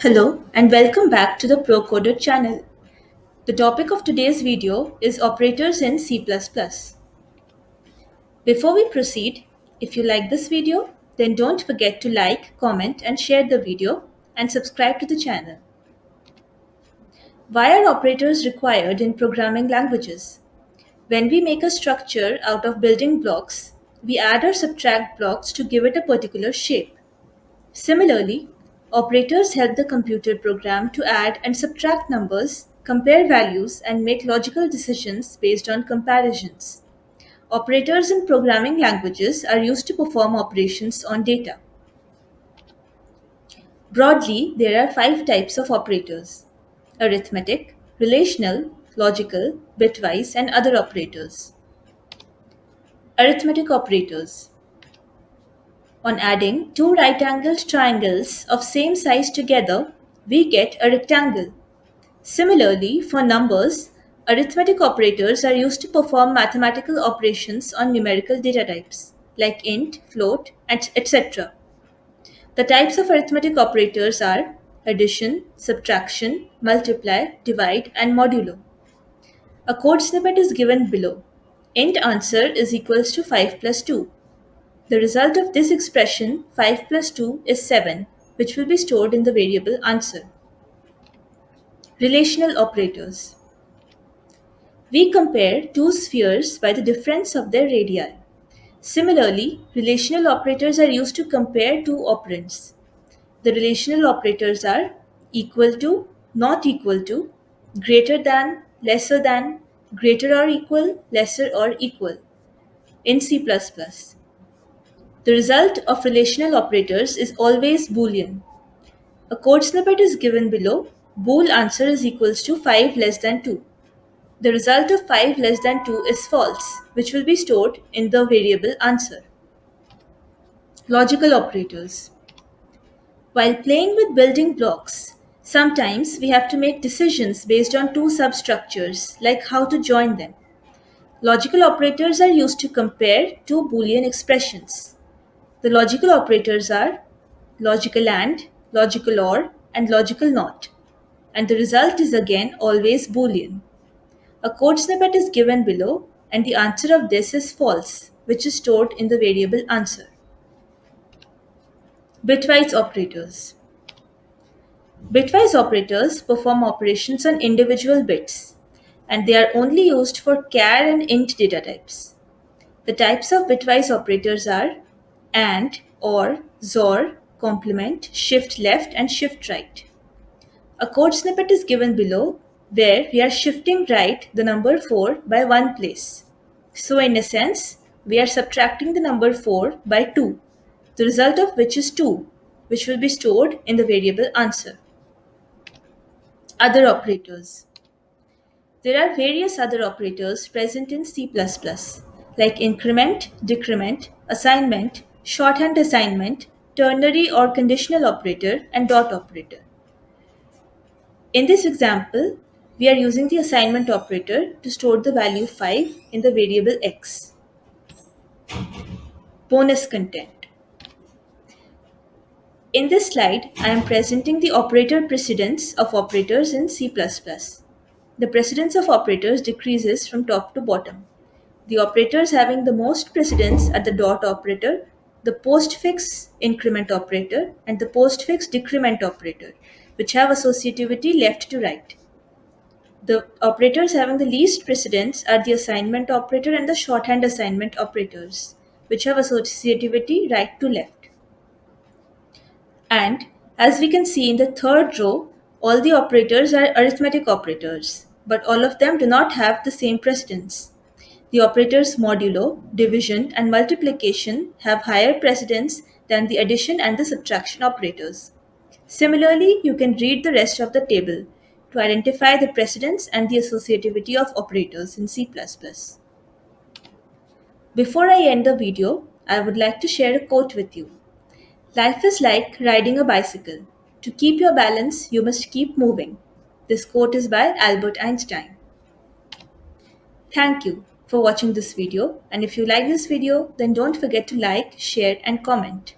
Hello and welcome back to the ProCoder channel. The topic of today's video is operators in C++. Before we proceed, if you like this video, then don't forget to like, comment and share the video and subscribe to the channel. Why are operators required in programming languages? When we make a structure out of building blocks, we add or subtract blocks to give it a particular shape. Similarly, operators help the computer program to add and subtract numbers, compare values, and make logical decisions based on comparisons. Operators in programming languages are used to perform operations on data. Broadly, there are five types of operators: arithmetic, relational, logical, bitwise, and other operators. Arithmetic operators. On adding two right-angled triangles of same size together, we get a rectangle. Similarly, for numbers, arithmetic operators are used to perform mathematical operations on numerical data types, like int, float, and etc. The types of arithmetic operators are addition, subtraction, multiply, divide, and modulo. A code snippet is given below. Int answer is equals to 5 plus 2. The result of this expression, 5 plus 2, is 7, which will be stored in the variable answer. Relational operators. We compare two spheres by the difference of their radii. Similarly, relational operators are used to compare two operands. The relational operators are equal to, not equal to, greater than, lesser than, greater or equal, lesser or equal in C++. The result of relational operators is always Boolean. A code snippet is given below. Bool answer is equals to 5 less than 2. The result of 5 less than 2 is false, which will be stored in the variable answer. Logical operators. While playing with building blocks, sometimes we have to make decisions based on two substructures, like how to join them. Logical operators are used to compare two Boolean expressions. The logical operators are logical AND, logical OR, and logical NOT. And the result is again always Boolean. A code snippet is given below, and the answer of this is false, which is stored in the variable answer. Bitwise operators. Bitwise operators perform operations on individual bits, and they are only used for char and int data types. The types of bitwise operators are AND, OR, XOR, complement, shift left, and shift right. A code snippet is given below where we are shifting right the number 4 by one place. So in a sense, we are subtracting the number 4 by 2, the result of which is 2, which will be stored in the variable answer. Other operators. There are various other operators present in C++, like increment, decrement, assignment, shorthand assignment, ternary or conditional operator, and dot operator. In this example, we are using the assignment operator to store the value 5 in the variable x. Bonus content. In this slide, I am presenting the operator precedence of operators in C++. The precedence of operators decreases from top to bottom. The operators having the most precedence are the dot operator, the postfix increment operator, and the postfix decrement operator, which have associativity left to right. The operators having the least precedence are the assignment operator and the shorthand assignment operators, which have associativity right to left. And as we can see in the third row, all the operators are arithmetic operators, but all of them do not have the same precedence. The operators modulo, division, and multiplication have higher precedence than the addition and the subtraction operators. Similarly, you can read the rest of the table to identify the precedence and the associativity of operators in C++. Before I end the video, I would like to share a quote with you. Life is like riding a bicycle. To keep your balance, you must keep moving. This quote is by Albert Einstein. Thank you for watching this video, and if you like this video, then don't forget to like, share and comment.